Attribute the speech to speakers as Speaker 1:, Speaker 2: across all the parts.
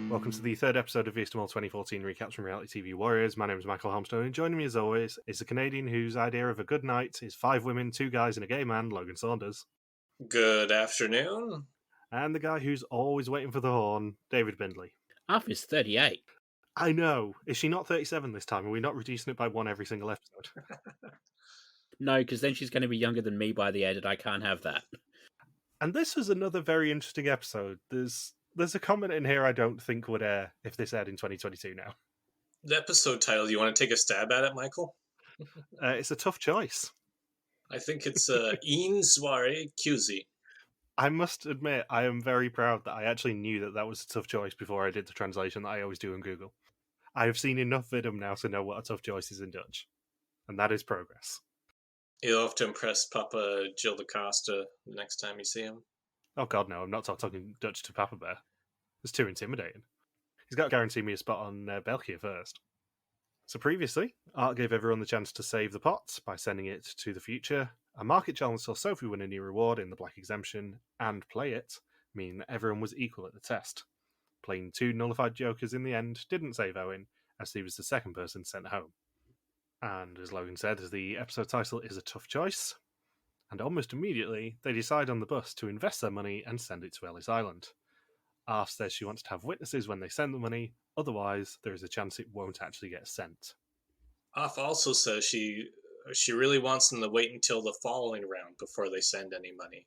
Speaker 1: Welcome to the third episode of VSTML 2014 Recaps from Reality TV Warriors. My name is Michael Harmstone, and joining me as always is a Canadian whose idea of a good night is 5 women, 2 guys, and a gay man, Logan Saunders.
Speaker 2: Good afternoon.
Speaker 1: And the guy who's always waiting for the horn, David Bindley.
Speaker 3: Half is 38.
Speaker 1: I know. Is she not 37 this time? Are we not reducing it by 1 every single episode?
Speaker 3: No, because then she's going to be younger than me by the end, and I can't have that.
Speaker 1: And this was another very interesting episode. There's a comment in here I don't think would air if this aired in 2022 now.
Speaker 2: The episode title, you want to take a stab at it, Michael?
Speaker 1: It's a tough choice.
Speaker 2: I think it's Une Soirée Cusi.
Speaker 1: I must admit, I am very proud that I actually knew that was a tough choice before I did the translation that I always do on Google. I have seen enough Vidum now to know what a tough choice is in Dutch. And that is progress.
Speaker 2: You'll have to impress Papa Gil da Costa the next time you see him.
Speaker 1: Oh god, no, I'm not talking Dutch to Papa Bear. It's too intimidating. He's got to guarantee me a spot on België first. So previously, Art gave everyone the chance to save the pot by sending it to the future. A market challenge saw Sophie win a new reward in the Black Exemption, and play it, meaning that everyone was equal at the test. Playing 2 nullified jokers in the end didn't save Owen, as he was the second person sent home. And as Logan said, the episode title is a tough choice. And almost immediately, they decide on the bus to invest their money and send it to Ellis Island. Arf says she wants to have witnesses when they send the money, otherwise there is a chance it won't actually get sent.
Speaker 2: Arf also says she really wants them to wait until the following round before they send any money.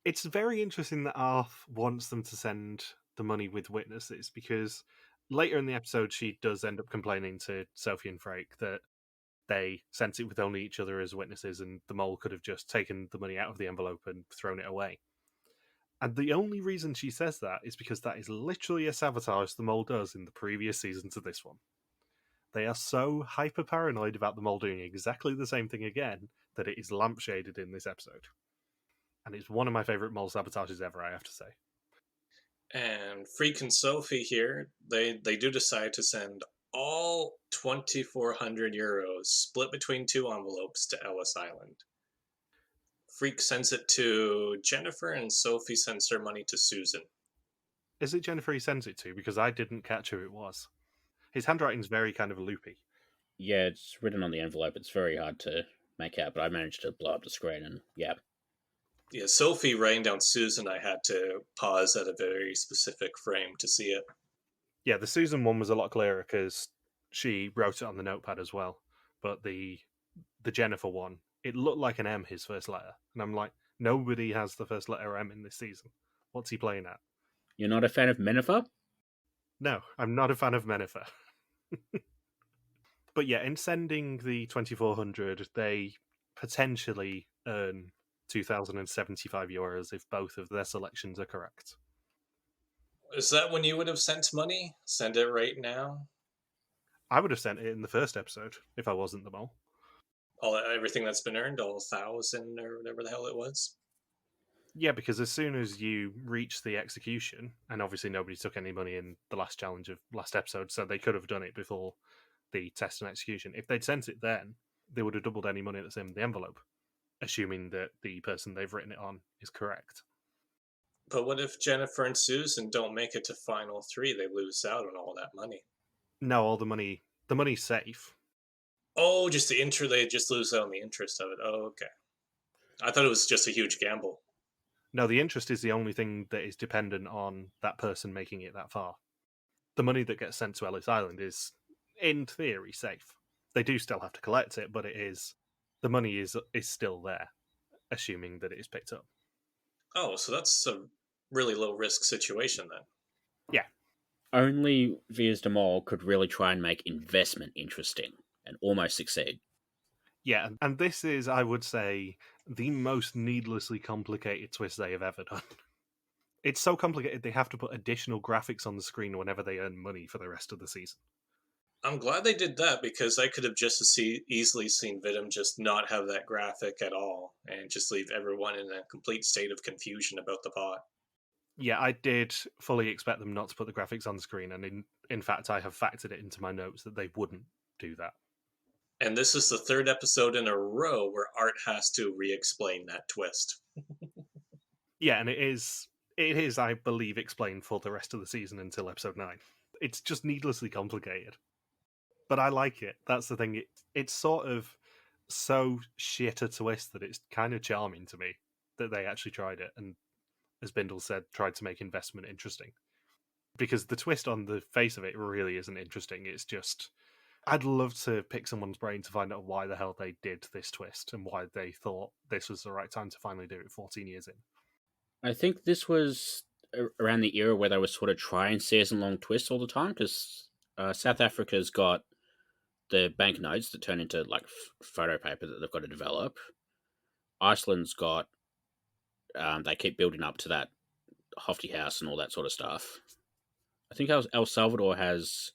Speaker 1: It's very interesting that Arf wants them to send the money with witnesses, because later in the episode she does end up complaining to Sophie and Frake that they sent it with only each other as witnesses and the mole could have just taken the money out of the envelope and thrown it away. And the only reason she says that is because that is literally a sabotage the mole does in the previous season to this one. They are so hyper-paranoid about the mole doing exactly the same thing again that it is lampshaded in this episode. And it's one of my favourite mole sabotages ever, I have to say.
Speaker 2: And Freak and Sophie here, they do decide to send all 2,400 euros split between 2 envelopes to Ellis Island. Freak sends it to Jennifer, and Sophie sends her money to Susan.
Speaker 1: Is it Jennifer he sends it to? Because I didn't catch who it was. His handwriting's very kind of loopy.
Speaker 3: Yeah, it's written on the envelope. It's very hard to make out, but I managed to blow up the screen, and yeah.
Speaker 2: Yeah, Sophie writing down Susan, I had to pause at a very specific frame to see it.
Speaker 1: Yeah, the Susan one was a lot clearer because she wrote it on the notepad as well. But the Jennifer one, it looked like an M, his first letter. And I'm like, nobody has the first letter M in this season. What's he playing at?
Speaker 3: You're not a fan of Menifer?
Speaker 1: No, I'm not a fan of Menifer. But yeah, in sending the 2,400, they potentially earn 2,075 euros if both of their selections are correct.
Speaker 2: Is that when you would have sent money? Send it right now?
Speaker 1: I would have sent it in the first episode if I wasn't the mole.
Speaker 2: Everything that's been earned, all 1,000 or whatever the hell it was?
Speaker 1: Yeah, because as soon as you reach the execution, and obviously nobody took any money in the last challenge of last episode, so they could have done it before the test and execution. If they'd sent it then, they would have doubled any money that's in the envelope, assuming that the person they've written it on is correct.
Speaker 2: But what if Jennifer and Susan don't make it to final 3? They lose out on all that money.
Speaker 1: No, all the money's safe.
Speaker 2: Oh, just the interest. They just lose out on the interest of it. Oh, okay. I thought it was just a huge gamble.
Speaker 1: No, the interest is the only thing that is dependent on that person making it that far. The money that gets sent to Ellis Island is, in theory, safe. They do still have to collect it, but the money is still there, assuming that it is picked up.
Speaker 2: Oh, so that's a really low-risk situation then.
Speaker 1: Yeah.
Speaker 3: Only Vias de Mol could really try and make investment interesting, and almost succeed.
Speaker 1: Yeah, and this is, I would say, the most needlessly complicated twist they have ever done. It's so complicated they have to put additional graphics on the screen whenever they earn money for the rest of the season.
Speaker 2: I'm glad they did that, because I could have just easily seen Vidum just not have that graphic at all, and just leave everyone in a complete state of confusion about the pot.
Speaker 1: Yeah, I did fully expect them not to put the graphics on the screen, and in fact I have factored it into my notes that they wouldn't do that.
Speaker 2: And this is the 3rd episode in a row where Art has to re-explain that twist.
Speaker 1: Yeah, and it is It is, I believe, explained for the rest of the season until episode 9. It's just needlessly complicated. But I like it. That's the thing. It's sort of so shit a twist that it's kind of charming to me that they actually tried it. And as Bindles said, tried to make investment interesting. Because the twist on the face of it really isn't interesting. It's just, I'd love to pick someone's brain to find out why the hell they did this twist and why they thought this was the right time to finally do it 14 years in.
Speaker 3: I think this was around the era where they were sort of trying season-long twists all the time, because South Africa's got the banknotes that turn into like photo paper that they've got to develop. Iceland's got they keep building up to that Hofty house and all that sort of stuff. I think El Salvador has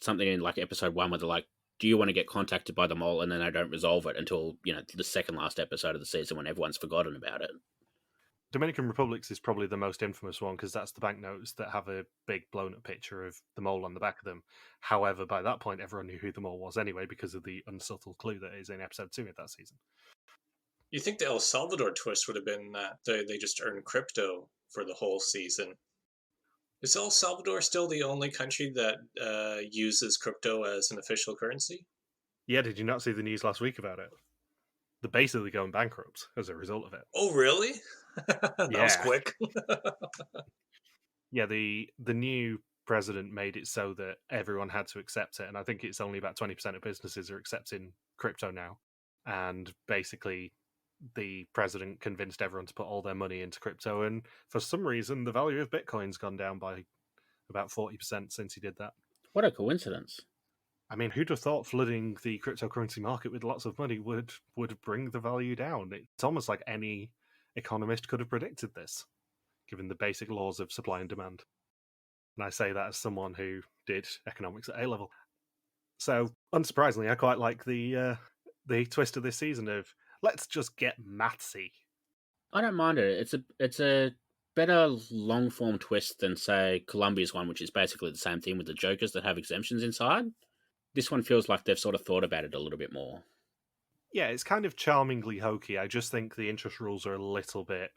Speaker 3: something in like episode 1 where they're like, do you want to get contacted by the mole? And then they don't resolve it until, the second last episode of the season when everyone's forgotten about it.
Speaker 1: Dominican Republic's is probably the most infamous one because that's the banknotes that have a big blown up picture of the mole on the back of them. However, by that point, everyone knew who the mole was anyway because of the unsubtle clue that is in episode 2 of that season.
Speaker 2: You think the El Salvador twist would have been that they just earned crypto for the whole season? Is El Salvador still the only country that uses crypto as an official currency?
Speaker 1: Yeah, did you not see the news last week about it? They're basically going bankrupt as a result of it.
Speaker 2: Oh, really? That was quick.
Speaker 1: Yeah, the new president made it so that everyone had to accept it, and I think it's only about 20% of businesses are accepting crypto now. And basically, the president convinced everyone to put all their money into crypto, and for some reason, the value of Bitcoin's gone down by about 40% since he did that.
Speaker 3: What a coincidence.
Speaker 1: I mean, who'd have thought flooding the cryptocurrency market with lots of money would bring the value down? It's almost like any economist could have predicted this, given the basic laws of supply and demand. And I say that as someone who did economics at A-level. So, unsurprisingly, I quite like the twist of this season of, let's just get mathsy.
Speaker 3: I don't mind it. It's a better long-form twist than, say, Colombia's one, which is basically the same thing with the jokers that have exemptions inside. This one feels like they've sort of thought about it a little bit more.
Speaker 1: Yeah, it's kind of charmingly hokey. I just think the interest rules are a little bit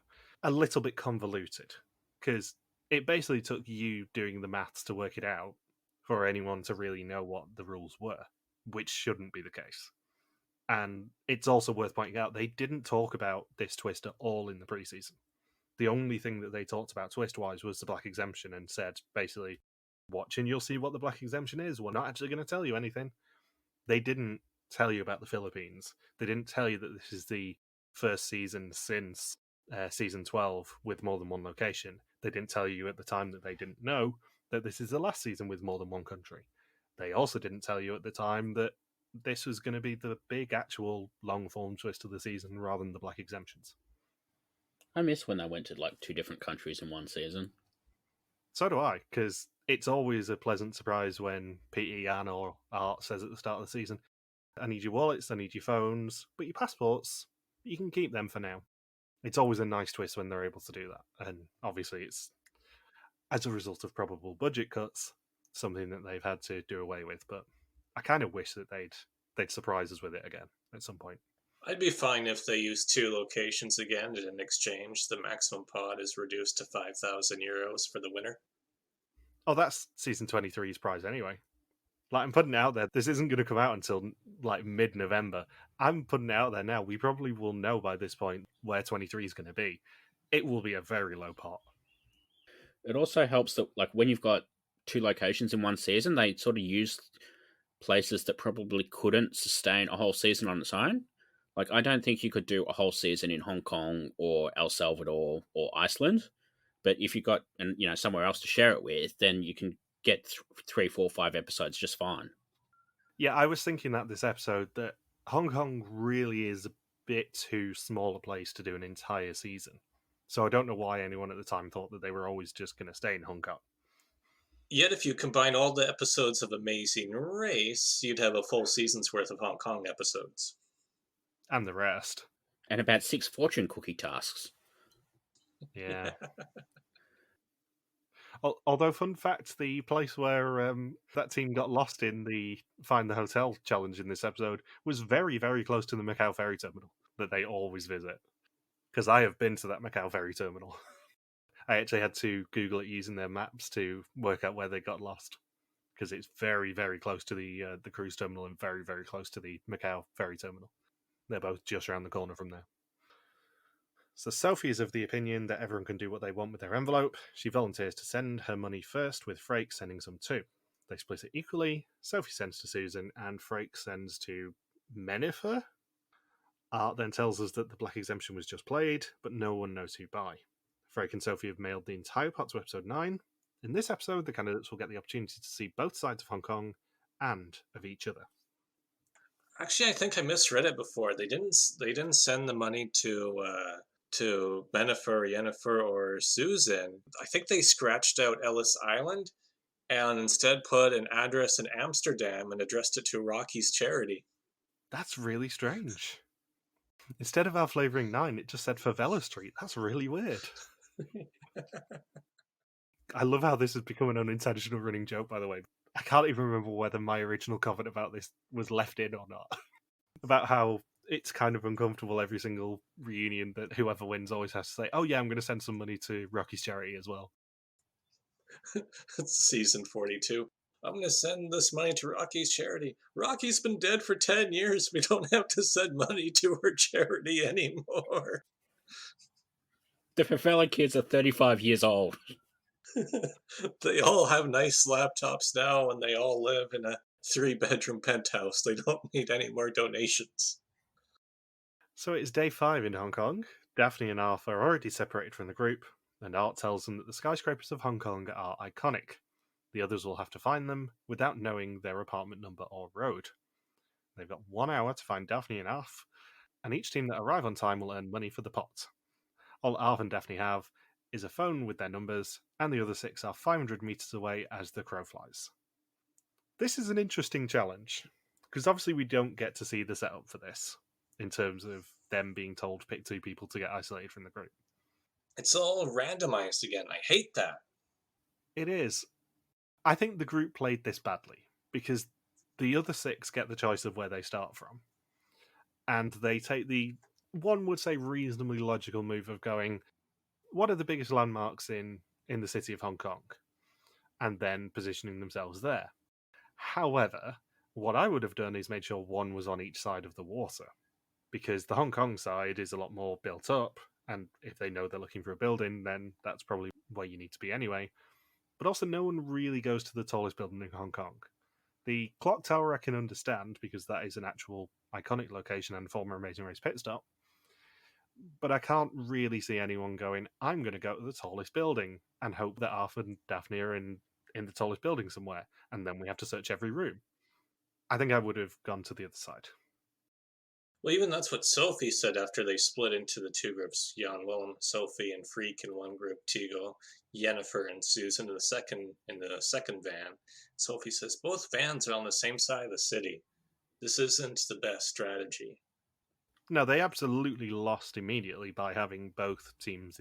Speaker 1: convoluted, because it basically took you doing the maths to work it out for anyone to really know what the rules were, which shouldn't be the case. And it's also worth pointing out, they didn't talk about this twist at all in the preseason. The only thing that they talked about twist-wise was the black exemption, and said, basically, watch and you'll see what the black exemption is. We're not actually going to tell you anything. They didn't tell you about the Philippines. They didn't tell you that this is the first season since season 12 with more than one location. They didn't tell you at the time that they didn't know that this is the last season with more than one country. They also didn't tell you at the time that this was going to be the big actual long-form twist of the season rather than the black exemptions.
Speaker 3: I miss when they went to like 2 different countries in one season.
Speaker 1: So do I, because it's always a pleasant surprise when P.E. Jan or Art says at the start of the season, I need your wallets, I need your phones, but your passports, you can keep them for now. It's always a nice twist when they're able to do that. And obviously it's, as a result of probable budget cuts, something that they've had to do away with. But I kind of wish that they'd surprise us with it again at some point.
Speaker 2: I'd be fine if they used 2 locations again, and in exchange, the maximum pod is reduced to 5,000 euros for the winner.
Speaker 1: Oh, that's season 23's prize anyway. Like, I'm putting it out there. This isn't going to come out until like mid-November. I'm putting it out there now. We probably will know by this point where 23 is going to be. It will be a very low pot.
Speaker 3: It also helps that, like, when you've got 2 locations in one season, they sort of use places that probably couldn't sustain a whole season on its own. Like, I don't think you could do a whole season in Hong Kong or El Salvador or Iceland. But if you've got somewhere else to share it with, then you can get 3, 4, 5 episodes just fine.
Speaker 1: Yeah, I was thinking that this episode that Hong Kong really is a bit too small a place to do an entire season. So I don't know why anyone at the time thought that they were always just going to stay in Hong Kong.
Speaker 2: Yet if you combine all the episodes of Amazing Race, you'd have a full season's worth of Hong Kong episodes.
Speaker 1: And the rest.
Speaker 3: And about 6 fortune cookie tasks.
Speaker 1: Yeah. Although, fun fact, the place where that team got lost in the Find the Hotel challenge in this episode was very, very close to the Macau ferry terminal that they always visit. Because I have been to that Macau ferry terminal. I actually had to Google it using their maps to work out where they got lost, because it's very, very close to the cruise terminal and very, very close to the Macau ferry terminal. They're both just around the corner from there. So Sophie is of the opinion that everyone can do what they want with their envelope. She volunteers to send her money first, with Frake sending some too. They split it equally. Sophie sends to Susan, and Frake sends to Menifer. Art then tells us that the Black Exemption was just played, but no one knows who by. Frake and Sophie have mailed the entire pot to episode 9. In this episode, the candidates will get the opportunity to see both sides of Hong Kong and of each other.
Speaker 2: Actually, I think I misread it before. They didn't send the money to Benifer, Yennefer, or Susan. I think they scratched out Ellis Island and instead put an address in Amsterdam and addressed it to Rocky's charity.
Speaker 1: That's really strange. Instead of our flavouring 9, it just said Favela Street. That's really weird. I love how this has become an unintentional running joke, by the way. I can't even remember whether my original comment about this was left in or not. About how it's kind of uncomfortable every single reunion that whoever wins always has to say, oh yeah, I'm going to send some money to Rocky's charity as well.
Speaker 2: It's season 42. I'm going to send this money to Rocky's charity. Rocky's been dead for 10 years. We don't have to send money to her charity anymore.
Speaker 3: The Favela kids are 35 years old.
Speaker 2: They all have nice laptops now, and they all live in a 3-bedroom penthouse. They don't need any more donations.
Speaker 1: So it's day 5 in Hong Kong. Daphne and Arthur are already separated from the group, and Art tells them that the skyscrapers of Hong Kong are iconic. The others will have to find them without knowing their apartment number or road. They've got 1 hour to find Daphne and Arth, and each team that arrive on time will earn money for the pot. All Arth and Daphne have is a phone with their numbers, and the other 6 are 500 metres away as the crow flies. This is an interesting challenge, because obviously we don't get to see the setup for this, in terms of them being told to pick 2 people to get isolated from the group.
Speaker 2: It's all randomized again. I hate that.
Speaker 1: It is. I think the group played this badly, because the other 6 get the choice of where they start from. And they take the, one would say, reasonably logical move of going, what are the biggest landmarks in the city of Hong Kong? And then positioning themselves there. However, what I would have done is made sure one was on each side of the water, because the Hong Kong side is a lot more built up, and if they know they're looking for a building, then that's probably where you need to be anyway. But also, no one really goes to the tallest building in Hong Kong. The clock tower I can understand, because that is an actual iconic location and former Amazing Race pit stop. But I can't really see anyone going, I'm going to go to the tallest building and hope that Arthur and Daphne are in the tallest building somewhere, and then we have to search every room. I think I would have gone to the other side.
Speaker 2: Well, even that's what Sophie said after they split into the 2 groups. Jan-Willem, Sophie, and Freak in one group. Tygo, Yennefer, and Susan in the second van. Sophie says both vans are on the same side of the city. This isn't the best strategy.
Speaker 1: No, they absolutely lost immediately by having both teams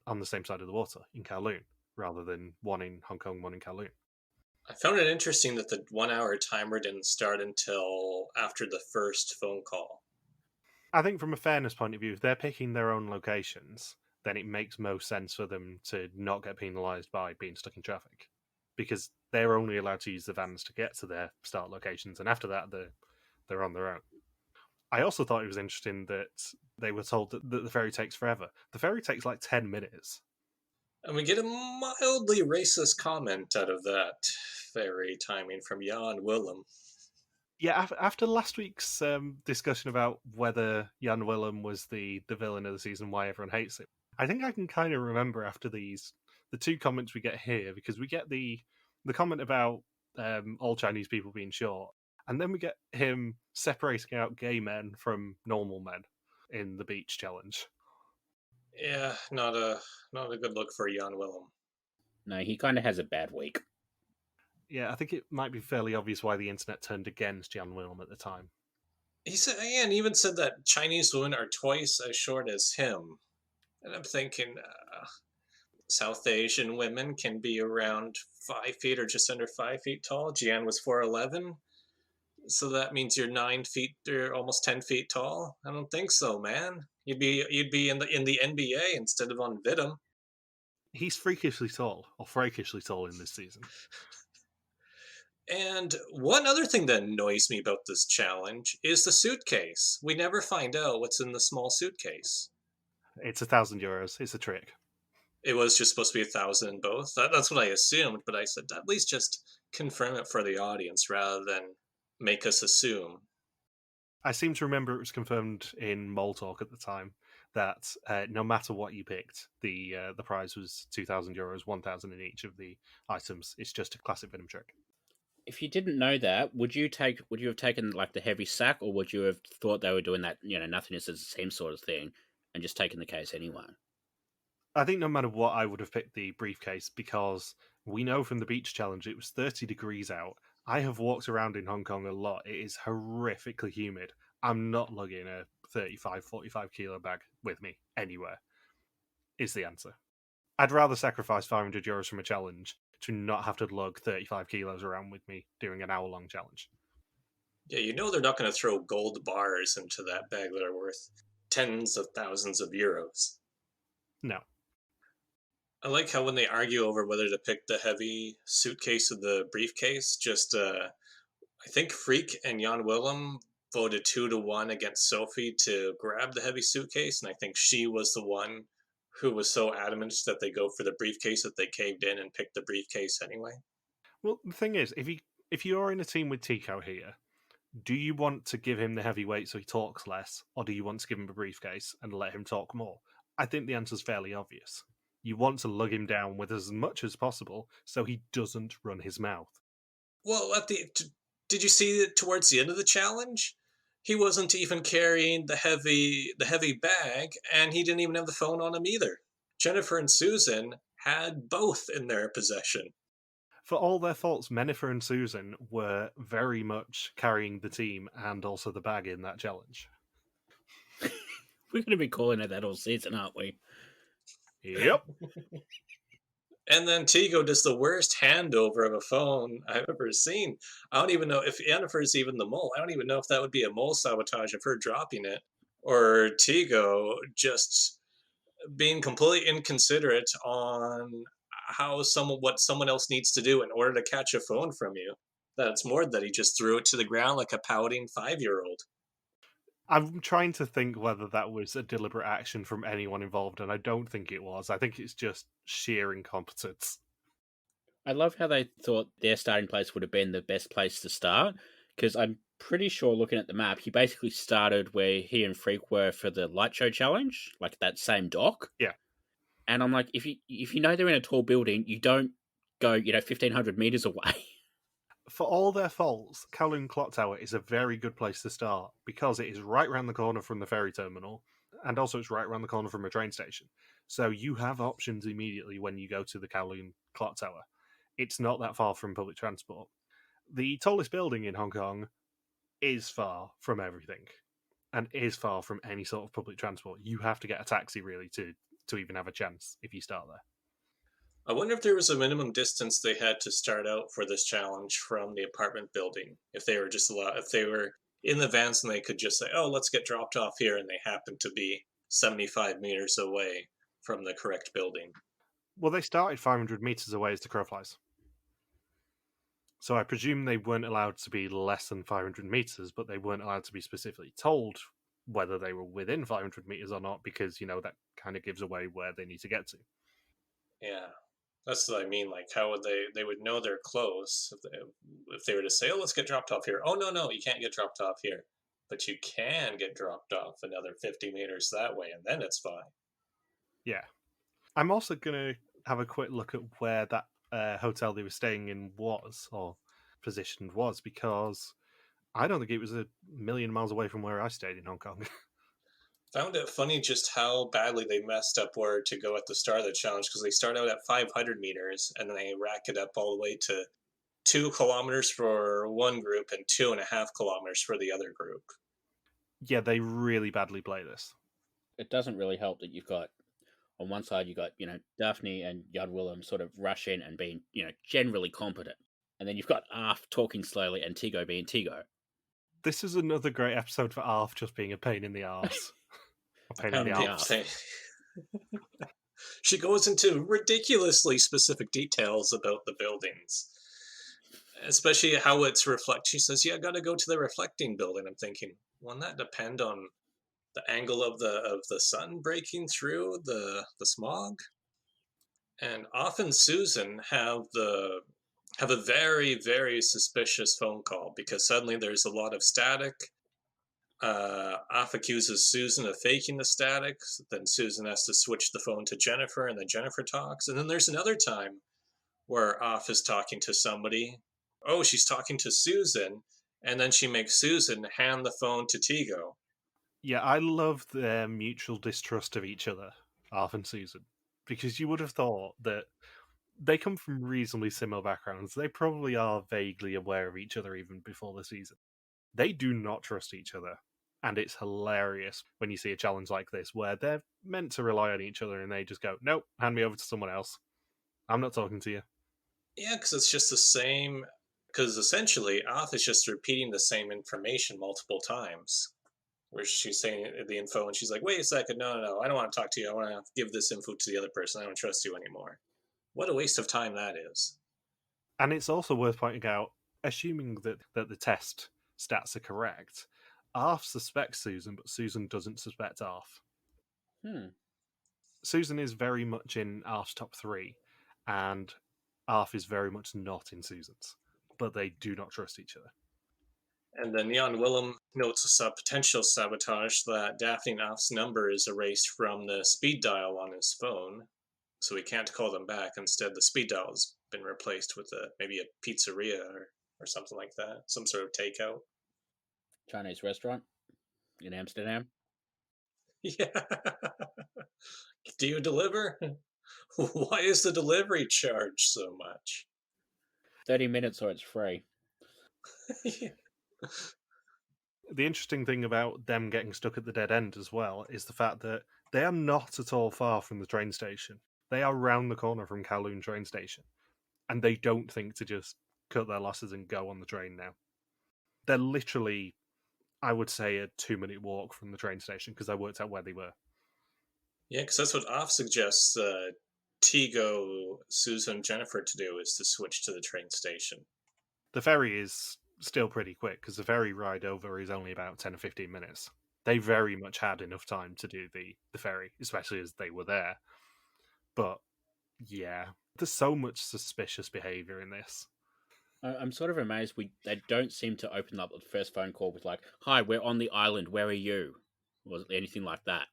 Speaker 1: on the same side of the water in Kowloon, rather than one in Hong Kong, one in Kowloon.
Speaker 2: I found it interesting that the 1 hour timer didn't start until after the first phone call.
Speaker 1: I think from a fairness point of view, if they're picking their own locations, then it makes most sense for them to not get penalised by being stuck in traffic, because they're only allowed to use the vans to get to their start locations, and after that they're on their own. I also thought it was interesting that they were told that the ferry takes forever. The ferry takes like 10 minutes.
Speaker 2: And we get a mildly racist comment out of that ferry timing from Jan-Willem.
Speaker 1: Yeah, after last week's discussion about whether Jan-Willem was the villain of the season, why everyone hates it, I think I can kind of remember after the 2 comments we get here, because we get the comment about all Chinese people being short, and then we get him separating out gay men from normal men in the beach challenge.
Speaker 2: Yeah, not a good look for Jan-Willem.
Speaker 3: No, he kind of has a bad week.
Speaker 1: Yeah, I think it might be fairly obvious why the internet turned against Jan-Willem at the time.
Speaker 2: He said, and even said that Chinese women are twice as short as him. And I'm thinking, South Asian women can be around 5 feet or just under 5 feet tall. Jian was 4'11", so that means you're 9 feet or almost 10 feet tall. I don't think so, man. You'd be in the NBA instead of on Vitam.
Speaker 1: He's freakishly tall, or freakishly tall in this season.
Speaker 2: And one other thing that annoys me about this challenge is the suitcase. We never find out what's in the small suitcase.
Speaker 1: It's €1,000. It's a trick.
Speaker 2: It was just supposed to be 1,000 in both. That's what I assumed, but I said at least just confirm it for the audience rather than make us assume.
Speaker 1: I seem to remember it was confirmed in Mole Talk at the time that no matter what you picked, the prize was €2,000, 1,000 in each of the items. It's just a classic Venom trick.
Speaker 3: If you didn't know that, would you have taken like the heavy sack, or would you have thought they were doing that, nothingness is the same sort of thing, and just taken the case anyway?
Speaker 1: I think no matter what, I would have picked the briefcase because we know from the beach challenge it was 30 degrees out. I have walked around in Hong Kong a lot. It is horrifically humid. I'm not lugging a 35, 45 kilo bag with me anywhere, is the answer. I'd rather sacrifice €500 from a challenge to not have to lug 35 kilos around with me doing an hour-long challenge.
Speaker 2: Yeah, they're not going to throw gold bars into that bag that are worth tens of thousands of euros.
Speaker 1: No.
Speaker 2: I like how when they argue over whether to pick the heavy suitcase or the briefcase, I think Freak and Jan-Willem voted 2-1 against Sophie to grab the heavy suitcase, and I think she was the one who was so adamant that they go for the briefcase that they caved in and picked the briefcase anyway.
Speaker 1: Well, the thing is, if you're in a team with Tygo here, do you want to give him the heavyweight so he talks less, or do you want to give him a briefcase and let him talk more? I think the answer's fairly obvious. You want to lug him down with as much as possible so he doesn't run his mouth.
Speaker 2: Well, did you see it towards the end of the challenge? He wasn't even carrying the heavy bag, and he didn't even have the phone on him either. Jennifer and Susan had both in their possession.
Speaker 1: For all their faults, Jennifer and Susan were very much carrying the team and also the bag in that challenge.
Speaker 3: We're going to be calling it that all season, aren't we?
Speaker 1: Yep.
Speaker 2: And then Tygo does the worst handover of a phone I've ever seen. I don't even know if Jennifer's even the mole. I don't even know if that would be a mole sabotage of her dropping it, or Tygo just being completely inconsiderate on what someone else needs to do in order to catch a phone from you. That's more that he just threw it to the ground like a pouting 5-year-old.
Speaker 1: I'm trying to think whether that was a deliberate action from anyone involved, and I don't think it was. I think it's just sheer incompetence.
Speaker 3: I love how they thought their starting place would have been the best place to start, because I'm pretty sure, looking at the map, he basically started where he and Freak were for the light show challenge, like that same dock.
Speaker 1: Yeah.
Speaker 3: And I'm like, if you know they're in a tall building, you don't go, 1,500 meters away.
Speaker 1: For all their faults, Kowloon Clock Tower is a very good place to start because it is right around the corner from the ferry terminal, and also it's right around the corner from a train station. So you have options immediately when you go to the Kowloon Clock Tower. It's not that far from public transport. The tallest building in Hong Kong is far from everything, and is far from any sort of public transport. You have to get a taxi, really, to even have a chance if you start there.
Speaker 2: I wonder if there was a minimum distance they had to start out for this challenge from the apartment building. If they were in the vans and they could just say, "Oh, let's get dropped off here," and they happened to be 75 meters away from the correct building.
Speaker 1: Well, they started 500 meters away as the crow flies. So I presume they weren't allowed to be less than 500 meters, but they weren't allowed to be specifically told whether they were within 500 meters or not, because, that kind of gives away where they need to get to.
Speaker 2: Yeah. That's what I mean. Like, how would they would know they're close if they were to say, "Oh, let's get dropped off here." Oh, no, you can't get dropped off here, but you can get dropped off another 50 meters that way, and then it's fine.
Speaker 1: Yeah, I'm also gonna have a quick look at where that hotel they were staying in positioned was, because I don't think it was a million miles away from where I stayed in Hong Kong.
Speaker 2: Found it funny just how badly they messed up where to go at the start of the challenge, because they start out at 500 meters and then they rack it up all the way to 2 kilometers for one group and 2.5 kilometers for the other group.
Speaker 1: Yeah, they really badly play this.
Speaker 3: It doesn't really help that you've got, on one side, you've got, Daphne and Jan-Willem sort of rush in and being, generally competent. And then you've got Arf talking slowly and Tygo being Tygo.
Speaker 1: This is another great episode for Arf just being a pain in the arse. A pain in the arse.
Speaker 2: She goes into ridiculously specific details about the buildings, especially how it's reflect. She says, "Yeah, I got to go to the reflecting building." I'm thinking, wouldn't that depend on the angle of the sun breaking through the smog? And often Susan have a very, very suspicious phone call because suddenly there's a lot of static. Off accuses Susan of faking the static. Then Susan has to switch the phone to Jennifer, and then Jennifer talks. And then there's another time where Off is talking to somebody. Oh, she's talking to Susan, and then she makes Susan hand the phone to Tygo.
Speaker 1: Yeah, I love their mutual distrust of each other, Arf and Susan, because you would have thought that they come from reasonably similar backgrounds. They probably are vaguely aware of each other even before the season. They do not trust each other, and it's hilarious when you see a challenge like this where they're meant to rely on each other and they just go, "Nope, hand me over to someone else. I'm not talking to you."
Speaker 2: Yeah, because it's just the same. Because essentially, Off is just repeating the same information multiple times. Where she's saying the info and she's like, "Wait a second, no, I don't want to talk to you. I want to give this info to the other person. I don't trust you anymore." What a waste of time that is.
Speaker 1: And it's also worth pointing out, assuming that the test stats are correct, Arf suspects Susan, but Susan doesn't suspect Arf. Susan is very much in Arf's top 3, and Arf is very much not in Susan's. But they do not trust each other.
Speaker 2: And then Jan-Willem notes a potential sabotage that Daphne and Off's number is erased from the speed dial on his phone, so he can't call them back. Instead, the speed dial has been replaced with maybe a pizzeria or something like that, some sort of takeout.
Speaker 3: Chinese restaurant in Amsterdam.
Speaker 2: Yeah. Do you deliver? Why is the delivery charge so much?
Speaker 3: 30 minutes or it's free.
Speaker 2: Yeah.
Speaker 1: The interesting thing about them getting stuck at the dead end as well is the fact that they are not at all far from the train station. They are round the corner from Kowloon train station, and they don't think to just cut their losses and go on the train now. They're literally, I would say, a 2-minute walk from the train station because I worked out where they were.
Speaker 2: Yeah, because that's what Off suggests Tygo, Susan, and Jennifer to do is to switch to the train station.
Speaker 1: The ferry is still pretty quick because the ferry ride over is only about 10 or 15 minutes. They very much had enough time to do the ferry, especially as they were there. But yeah, there's so much suspicious behavior in this.
Speaker 3: I'm sort of amazed they don't seem to open up the first phone call with like, "Hi, we're on the island. Where are you?" or anything like that.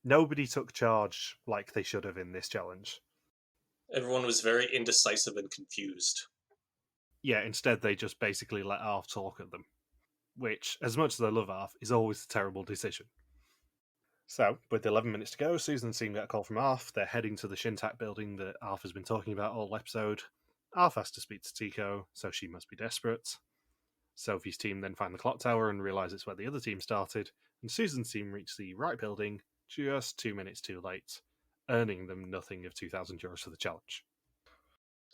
Speaker 1: Nobody took charge like they should have in this challenge.
Speaker 2: Everyone was very indecisive and confused.
Speaker 1: Yeah, instead they just basically let Arf talk at them, which, as much as I love Arf, is always a terrible decision. So, with 11 minutes to go, Susan and Seam get a call from Arf. They're heading to the Shintak building that Arf has been talking about all episode. Arf has to speak to Tico, so she must be desperate. Sophie's team then find the clock tower and realise it's where the other team started, and Susan's team reach the right building just 2 minutes too late, earning them nothing of €2,000 for the challenge.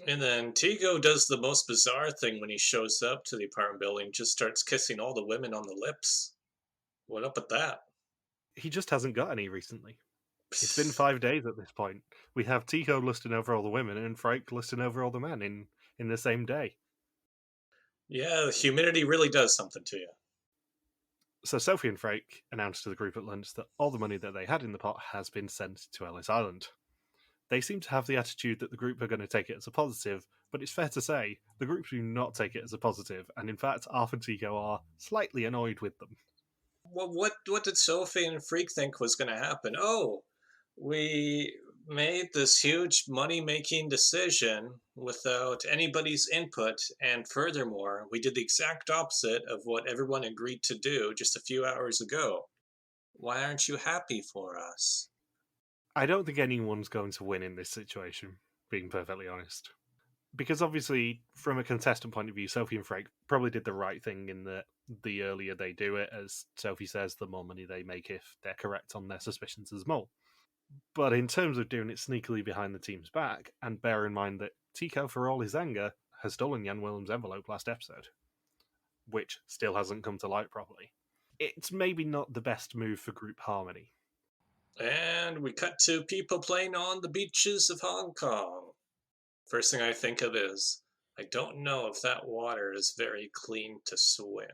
Speaker 2: And then Tygo does the most bizarre thing when he shows up to the apartment building, just starts kissing all the women on the lips. What up with that?
Speaker 1: He just hasn't got any recently. It's been 5 days at this point. We have Tico listing over all the women and Frank listing over all the men in the same day.
Speaker 2: Yeah, the humidity really does something to you.
Speaker 1: So Sophie and Frank announced to the group at lunch that all the money that they had in the pot has been sent to Ellis Island. They seem to have the attitude that the group are going to take it as a positive, but it's fair to say the group do not take it as a positive, and in fact, Arf and Tico are slightly annoyed with them.
Speaker 2: Well, what did Sophie and Freak think was going to happen? Oh, we made this huge money-making decision without anybody's input, and furthermore, we did the exact opposite of what everyone agreed to do just a few hours ago. Why aren't you happy for us?
Speaker 1: I don't think anyone's going to win in this situation, being perfectly honest. Because obviously, from a contestant point of view, Sophie and Frank probably did the right thing in that the earlier they do it, as Sophie says, the more money they make if they're correct on their suspicions as mole. But in terms of doing it sneakily behind the team's back, and bear in mind that Tico, for all his anger, has stolen Jan-Willem's envelope last episode, which still hasn't come to light properly, it's maybe not the best move for group harmony.
Speaker 2: And we cut to people playing on the beaches of Hong Kong. First thing I think of is, I don't know if that water is very clean to swim.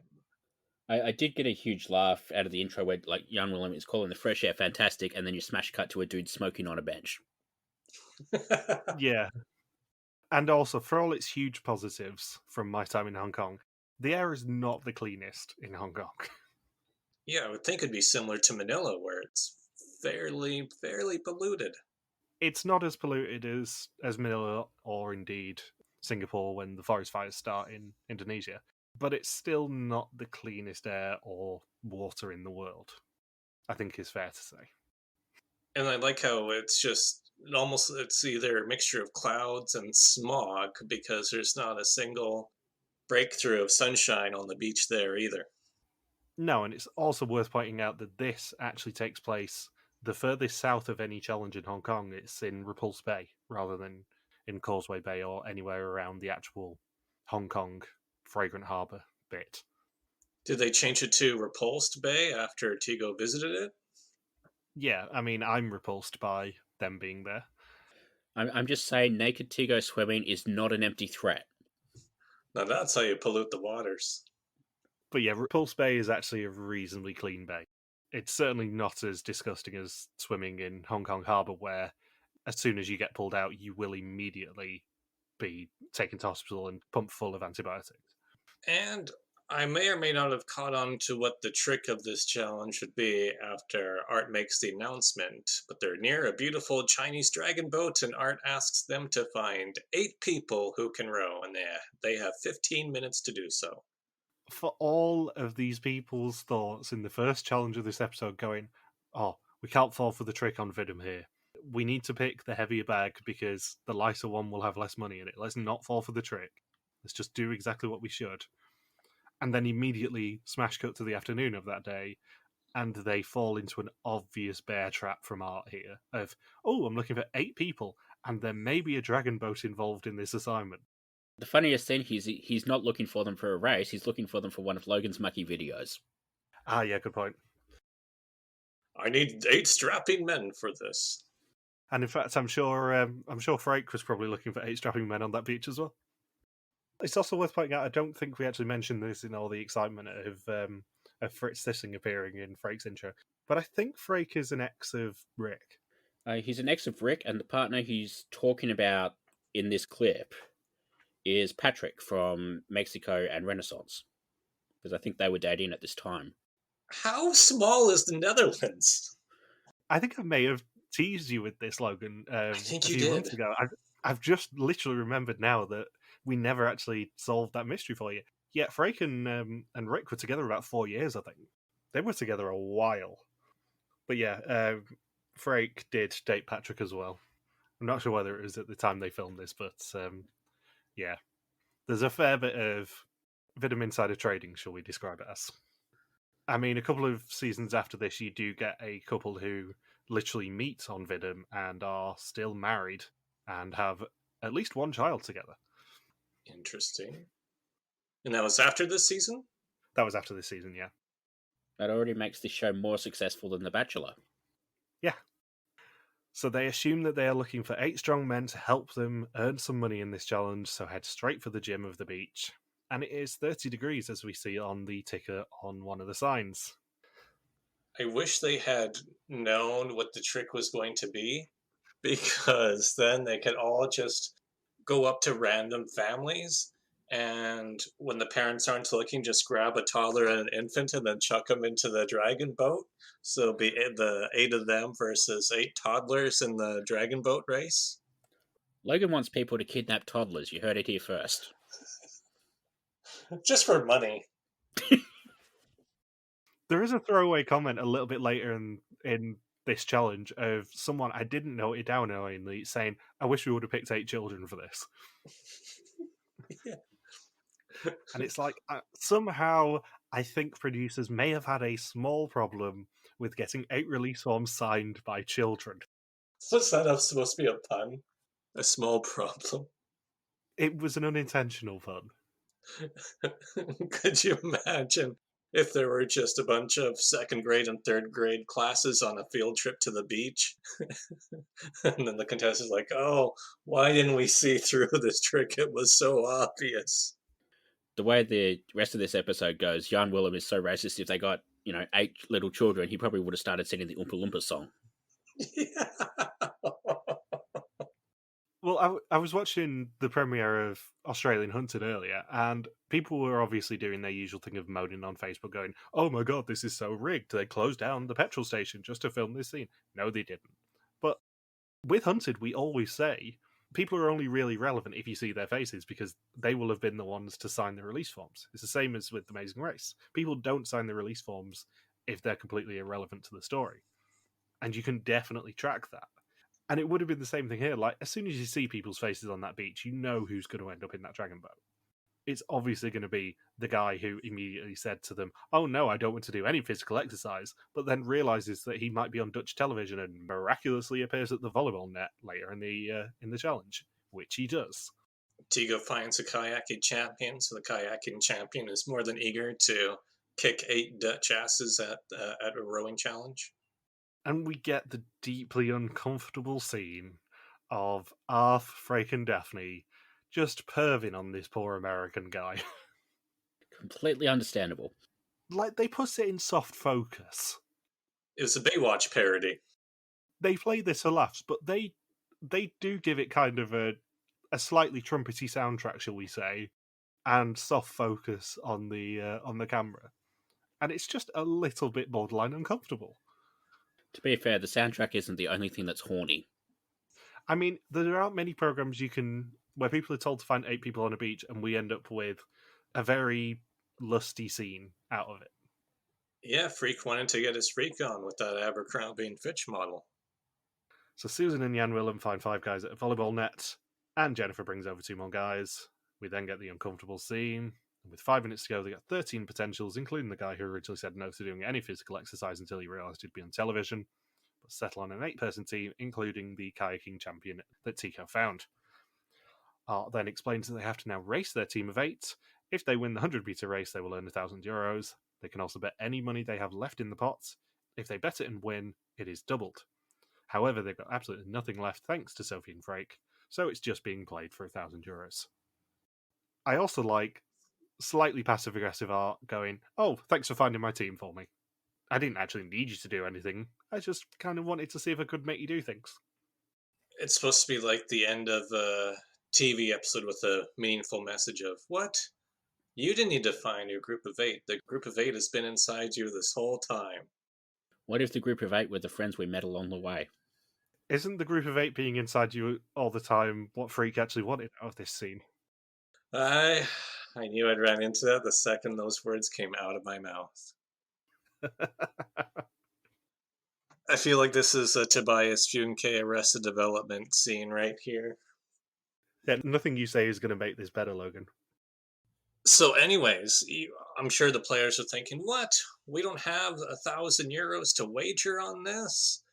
Speaker 3: I did get a huge laugh out of the intro where like Jan-Willem is calling the fresh air fantastic, and then you smash cut to a dude smoking on a bench.
Speaker 1: Yeah. And also, for all its huge positives from my time in Hong Kong, the air is not the cleanest in Hong Kong.
Speaker 2: Yeah, I would think it'd be similar to Manila, where it's fairly polluted.
Speaker 1: It's not as polluted as Manila or indeed Singapore when the forest fires start in Indonesia, but it's still not the cleanest air or water in the world, I think is fair to say.
Speaker 2: And I like how it's either a mixture of clouds and smog because there's not a single breakthrough of sunshine on the beach there either.
Speaker 1: No, and it's also worth pointing out that this actually takes place the furthest south of any challenge in Hong Kong. It's in Repulse Bay rather than in Causeway Bay or anywhere around the actual Hong Kong Fragrant Harbour bit.
Speaker 2: Did they change it to Repulsed Bay after Tygo visited it?
Speaker 1: Yeah, I mean, I'm repulsed by them being there.
Speaker 3: I'm just saying, naked Tygo swimming is not an empty threat.
Speaker 2: Now that's how you pollute the waters.
Speaker 1: But yeah, Repulse Bay is actually a reasonably clean bay. It's certainly not as disgusting as swimming in Hong Kong Harbour, where as soon as you get pulled out, you will immediately be taken to hospital and pumped full of antibiotics.
Speaker 2: And I may or may not have caught on to what the trick of this challenge would be after Art makes the announcement, but they're near a beautiful Chinese dragon boat, and Art asks them to find 8 people who can row, and they have 15 minutes to do so.
Speaker 1: For all of these people's thoughts in the first challenge of this episode going, oh, we can't fall for the trick on Vidum here. We need to pick the heavier bag because the lighter one will have less money in it. Let's not fall for the trick. Let's just do exactly what we should. And then immediately smash cut to the afternoon of that day, and they fall into an obvious bear trap from Art here of, oh, I'm looking for 8 people, and there may be a dragon boat involved in this assignment.
Speaker 3: The funniest thing is he's not looking for them for a race, he's looking for them for one of Logan's mucky videos.
Speaker 1: Ah, yeah, good point.
Speaker 2: I need 8 strapping men for this.
Speaker 1: And in fact, I'm sure Frake was probably looking for 8 strapping men on that beach as well. It's also worth pointing out, I don't think we actually mentioned this in all the excitement of Fritz Tissing appearing in Frake's intro, but I think Frake is an ex of Rick.
Speaker 3: He's an ex of Rick, and the partner he's talking about in this clip is Patrick from Mexico and Renaissance, because I think they were dating at this time.
Speaker 2: How small is the Netherlands?
Speaker 1: I think I may have teased you with this, Logan,
Speaker 2: I think you
Speaker 1: a few
Speaker 2: did.
Speaker 1: months ago. I've just literally remembered now that we never actually solved that mystery for you. Yeah, Frake and Rick were together about 4 years, I think. They were together a while. But yeah, Frake did date Patrick as well. I'm not sure whether it was at the time they filmed this, but yeah. There's a fair bit of Vidum insider trading, shall we describe it as. I mean, a couple of seasons after this, you do get a couple who literally meet on Vidum and are still married and have at least one child together.
Speaker 2: Interesting. And that was after this season?
Speaker 1: That was after this season, yeah.
Speaker 3: That already makes this show more successful than The Bachelor.
Speaker 1: Yeah. So they assume that they are looking for 8 strong men to help them earn some money in this challenge, so head straight for the gym of the beach. And it is 30 degrees, as we see on the ticker on one of the signs.
Speaker 2: I wish they had known what the trick was going to be, because then they could all just go up to random families, and when the parents aren't looking, just grab a toddler and an infant and then chuck them into the dragon boat. So it'll be the 8 of them versus 8 toddlers in the dragon boat race.
Speaker 3: Logan wants people to kidnap toddlers. You heard it here first.
Speaker 2: Just for money.
Speaker 1: There is a throwaway comment a little bit later in this challenge of someone, I didn't note it down annoyingly, saying, I wish we would have picked 8 children for this.
Speaker 2: Yeah.
Speaker 1: And it's like, somehow I think producers may have had a small problem with getting 8 release forms signed by children.
Speaker 2: Was that supposed to be a pun? A small problem?
Speaker 1: It was an unintentional pun.
Speaker 2: Could you imagine if there were just a bunch of second grade and third grade classes on a field trip to the beach. And then the contestant's like, oh, why didn't we see through this trick? It was so obvious.
Speaker 3: The way the rest of this episode goes, Jan-Willem is so racist. If they got 8 little children, he probably would have started singing the Oompa Loompa song.
Speaker 2: Yeah.
Speaker 1: Well, I was watching the premiere of Australian Hunted earlier, and people were obviously doing their usual thing of moaning on Facebook, going, oh my god, this is so rigged. They closed down the petrol station just to film this scene. No, they didn't. But with Hunted, we always say people are only really relevant if you see their faces, because they will have been the ones to sign the release forms. It's the same as with Amazing Race. People don't sign the release forms if they're completely irrelevant to the story. And you can definitely track that. And it would have been the same thing here. Like, as soon as you see people's faces on that beach, you know who's going to end up in that dragon boat. It's obviously going to be the guy who immediately said to them, oh no, I don't want to do any physical exercise, but then realizes that he might be on Dutch television and miraculously appears at the volleyball net later in the challenge, which he does.
Speaker 2: Tygo finds a kayaking champion, so the kayaking champion is more than eager to kick 8 Dutch asses at a rowing challenge.
Speaker 1: And we get the deeply uncomfortable scene of Arth, Frake, and Daphne just perving on this poor American guy.
Speaker 3: Completely understandable.
Speaker 1: Like, they put it in soft focus.
Speaker 2: It was a Baywatch parody.
Speaker 1: They play this for laughs, but they do give it kind of a slightly trumpety soundtrack, shall we say, and soft focus on the camera. And it's just a little bit borderline uncomfortable.
Speaker 3: To be fair, the soundtrack isn't the only thing that's horny.
Speaker 1: I mean, there aren't many programs where people are told to find 8 people on a beach, and we end up with a very lusty scene out of it.
Speaker 2: Yeah, Freak wanted to get his freak on with that Abercrombie and Fitch model.
Speaker 1: So Susan and Jan-Willem find 5 guys at a volleyball net, and Jennifer brings over 2 more guys. We then get the uncomfortable scene. With 5 minutes to go, they got 13 potentials, including the guy who originally said no to doing any physical exercise until he realised he'd be on television, but settle on an 8-person team, including the kayaking champion that Tico found. Art then explains that they have to now race their team of 8. If they win the 100-metre race, they will earn €1,000. They can also bet any money they have left in the pot. If they bet it and win, it is doubled. However, they've got absolutely nothing left thanks to Sophie and Frake, so it's just being played for €1,000. I also like slightly passive-aggressive Art going, oh, thanks for finding my team for me. I didn't actually need you to do anything. I just kind of wanted to see if I could make you do things.
Speaker 2: It's supposed to be like the end of a TV episode with a meaningful message of, what? You didn't need to find your group of 8. The group of 8 has been inside you this whole time.
Speaker 3: What if the group of 8 were the friends we met along the way?
Speaker 1: Isn't the group of 8 being inside you all the time what Freak actually wanted out of this scene?
Speaker 2: I knew I'd ran into that the second those words came out of my mouth. I feel like this is a Tobias Funke Arrested Development scene right here.
Speaker 1: Yeah, nothing you say is going to make this better, Logan.
Speaker 2: So anyways, I'm sure the players are thinking, what? We don't have €1,000 to wager on this?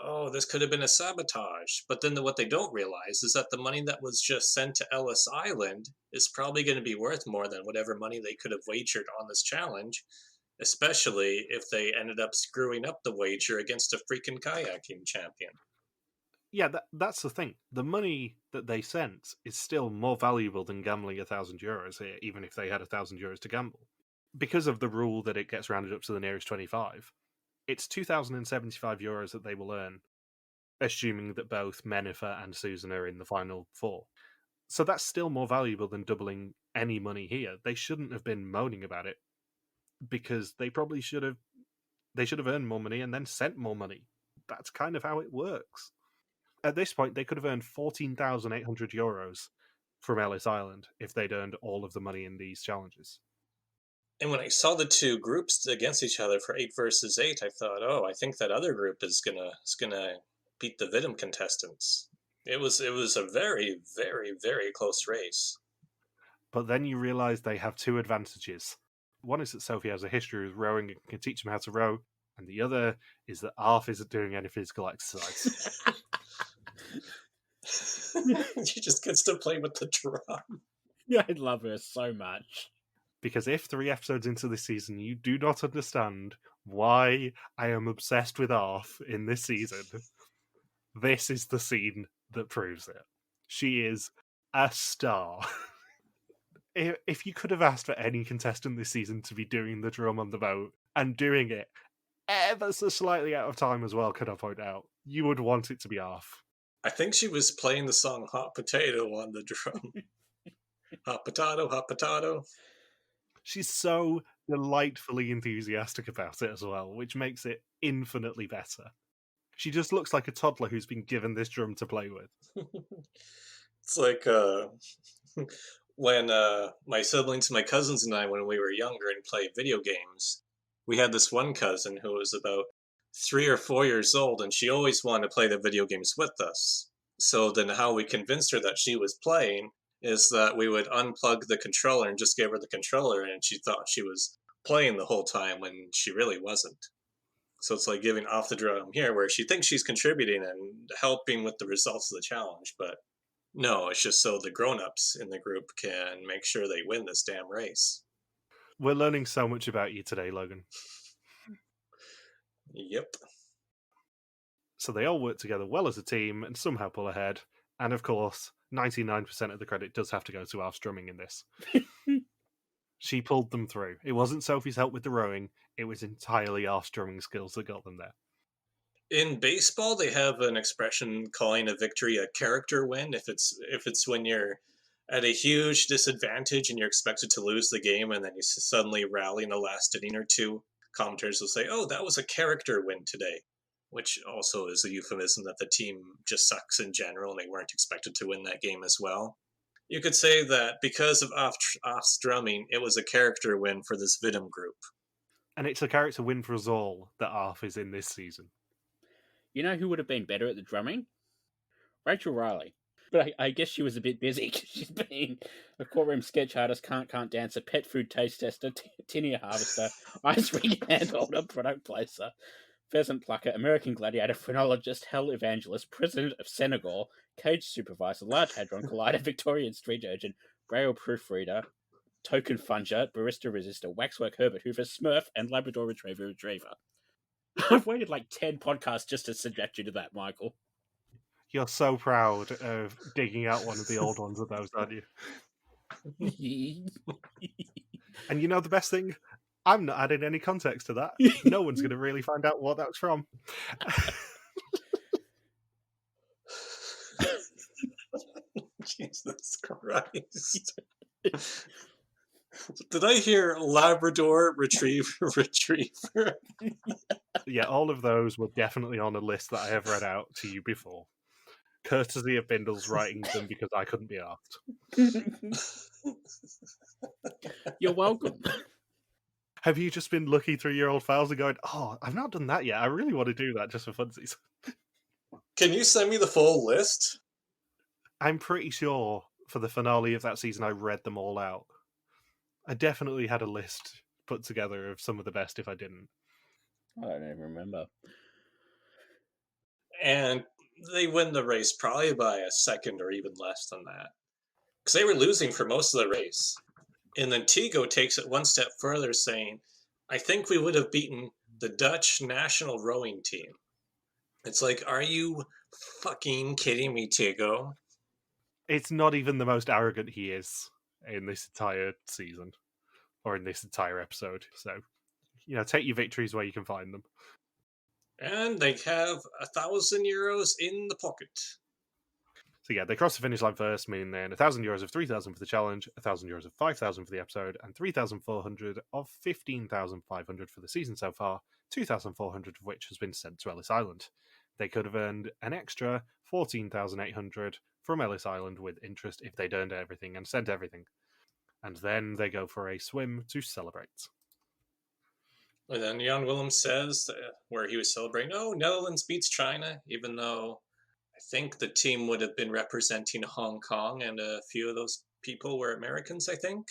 Speaker 2: Oh, this could have been a sabotage. But then what they don't realize is that the money that was just sent to Ellis Island is probably going to be worth more than whatever money they could have wagered on this challenge, especially if they ended up screwing up the wager against a freaking kayaking champion.
Speaker 1: Yeah, that's the thing. The money that they sent is still more valuable than gambling €1,000 here, even if they had €1,000 to gamble. Because of the rule that it gets rounded up to the nearest 25, it's €2,075 that they will earn, assuming that both Menifer and Susan are in the final 4. So that's still more valuable than doubling any money here. They shouldn't have been moaning about it, because they probably should have earned more money and then sent more money. That's kind of how it works. At this point, they could have earned €14,800 from Ellis Island if they'd earned all of the money in these challenges.
Speaker 2: And when I saw the 2 groups against each other for 8 versus 8, I thought, oh, I think that other group is gonna beat the Vidum contestants. It was a very, very, very close race.
Speaker 1: But then you realise they have 2 advantages. One is that Sophie has a history with rowing and can teach them how to row, and the other is that Arf isn't doing any physical exercise.
Speaker 2: She just gets to play with the drum.
Speaker 3: Yeah, I love her so much.
Speaker 1: Because if 3 episodes into this season you do not understand why I am obsessed with Arf in this season, this is the scene that proves it. She is a star. If you could have asked for any contestant this season to be doing the drum on the boat and doing it ever so slightly out of time as well, could I point out, you would want it to be Arf.
Speaker 2: I think she was playing the song Hot Potato on the drum. Hot potato, hot potato.
Speaker 1: She's so delightfully enthusiastic about it as well, which makes it infinitely better. She just looks like a toddler who's been given this drum to play with.
Speaker 2: It's like when my siblings, my cousins and I, when we were younger and played video games, we had this one cousin who was about 3 or 4 years old, and she always wanted to play the video games with us. So then how we convinced her that she was playing is that we would unplug the controller and just give her the controller, and she thought she was playing the whole time when she really wasn't. So it's like giving off the drum here, where she thinks she's contributing and helping with the results of the challenge, but no, it's just so the grown-ups in the group can make sure they win this damn race.
Speaker 1: We're learning so much about you today, Logan.
Speaker 2: Yep.
Speaker 1: So they all work together well as a team and somehow pull ahead. And of course, 99% of the credit does have to go to Alf's drumming in this. She pulled them through. It wasn't Sophie's help with the rowing, it was entirely Alf's drumming skills that got them there.
Speaker 2: In baseball, they have an expression calling a victory a character win. If it's when you're at a huge disadvantage and you're expected to lose the game, and then you suddenly rally in the last inning or two, commentators will say, "Oh, that was a character win today," which also is a euphemism that the team just sucks in general, and they weren't expected to win that game as well. You could say that because of Off's drumming, it was a character win for this Vidum group.
Speaker 1: And it's a character win for us all that Arf is in this season.
Speaker 3: You know who would have been better at the drumming? Rachel Riley. But I guess she was a bit busy because she's been a courtroom sketch artist, can't dancer, pet food taste tester, tinea harvester, ice ring handholder, product placer, pheasant plucker, American gladiator, phrenologist, hell evangelist, president of Senegal, cage supervisor, large hadron collider, Victorian street urchin, braille proofreader, token funger, barista resistor, waxwork Herbert Hoover, Smurf, and Labrador retriever. I've waited like 10 podcasts just to subject you to that, Michael.
Speaker 1: You're so proud of digging out one of the old ones of those, aren't you? And you know the best thing? I'm not adding any context to that. No one's going to really find out what that's from.
Speaker 2: Jesus Christ. Did I hear Labrador retriever?
Speaker 1: Yeah, all of those were definitely on a list that I have read out to you before. Courtesy of Bindles writing them because I couldn't be asked.
Speaker 3: You're welcome.
Speaker 1: Have you just been looking through your old files and going, "Oh, I've not done that yet. I really want to do that just for funsies."
Speaker 2: Can you send me the full list?
Speaker 1: I'm pretty sure for the finale of that season, I read them all out. I definitely had a list put together of some of the best if I didn't.
Speaker 3: I don't even remember.
Speaker 2: And they win the race probably by a second or even less than that. Because they were losing for most of the race. And then Tygo takes it one step further, saying, "I think we would have beaten the Dutch national rowing team." It's like, are you fucking kidding me, Tygo?
Speaker 1: It's not even the most arrogant he is in this entire season. Or in this entire episode. So, take your victories where you can find them.
Speaker 2: And they have 1,000 euros in the pocket.
Speaker 1: So yeah, they cross the finish line first, meaning then 1,000 euros of 3,000 for the challenge, 1,000 euros of 5,000 for the episode, and 3,400 of 15,500 for the season so far, 2,400 of which has been sent to Ellis Island. They could have earned an extra 14,800 from Ellis Island with interest if they'd earned everything and sent everything. And then they go for a swim to celebrate.
Speaker 2: And then Jan-Willem says, where he was celebrating, "Oh, Netherlands beats China," even though I think the team would have been representing Hong Kong, and a few of those people were Americans, I think.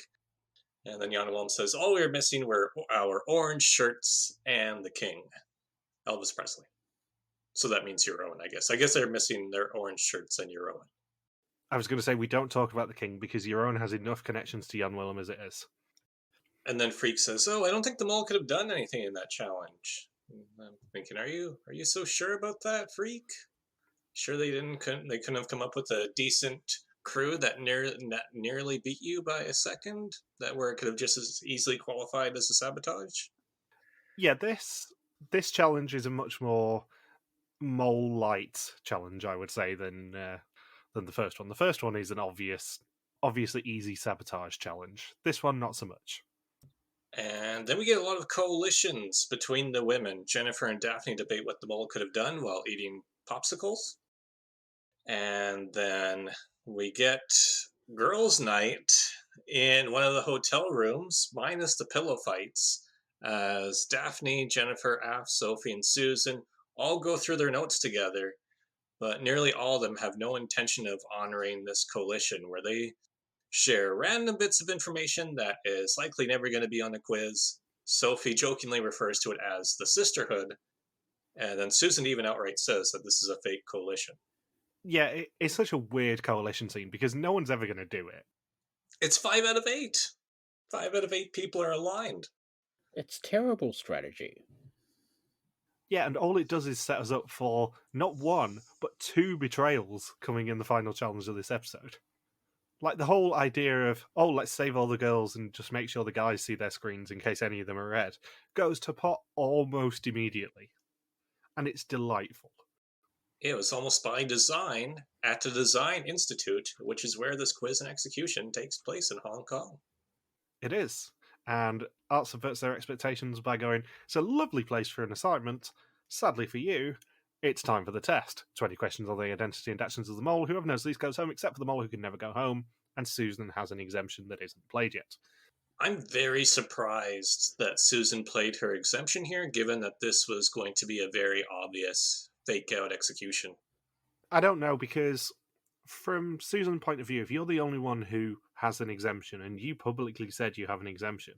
Speaker 2: And then Jan-Willem says, "All we were missing were our orange shirts and the king, Elvis Presley." So that means Euroan, I guess. I guess they're missing their orange shirts and Euroan.
Speaker 1: I was going to say, we don't talk about the king because Euron has enough connections to Jan-Willem as it is.
Speaker 2: And then Freak says, "Oh, I don't think the mole could have done anything in that challenge." And I'm thinking, are you so sure about that, Freak? Sure they couldn't have come up with a decent crew that nearly beat you by a second, that where it could have just as easily qualified as a sabotage?
Speaker 1: Yeah, this challenge is a much more mole light challenge, I would say, than the first one. The first one is an obviously easy sabotage challenge. This one, not so much.
Speaker 2: And then we get a lot of coalitions between the women. Jennifer and Daphne debate what the mole could have done while eating popsicles. And then we get girls' night in one of the hotel rooms, minus the pillow fights, as Daphne, Jennifer, Af, Sophie, and Susan all go through their notes together. But nearly all of them have no intention of honoring this coalition, where they share random bits of information that is likely never going to be on a quiz. Sophie jokingly refers to it as the sisterhood, and then Susan even outright says that this is a fake coalition.
Speaker 1: Yeah, it's such a weird coalition scene because no one's ever going to do it.
Speaker 2: It's 5 out of 8. 5 out of 8 people are aligned.
Speaker 3: It's terrible strategy.
Speaker 1: Yeah, and all it does is set us up for not one, but 2 betrayals coming in the final challenge of this episode. Like the whole idea of, oh, let's save all the girls and just make sure the guys see their screens in case any of them are red, goes to pot almost immediately. And it's delightful.
Speaker 2: It was almost by design at the Design Institute, which is where this quiz and execution takes place in Hong Kong.
Speaker 1: It is. And Art subverts their expectations by going, it's a lovely place for an assignment. Sadly for you, it's time for the test. 20 questions on the identity and actions of the mole. Whoever knows these goes home, except for the mole who can never go home. And Susan has an exemption that isn't played yet.
Speaker 2: I'm very surprised that Susan played her exemption here, given that this was going to be a very obvious fake-out execution.
Speaker 1: I don't know, because from Susan's point of view, if you're the only one who has an exemption and you publicly said you have an exemption,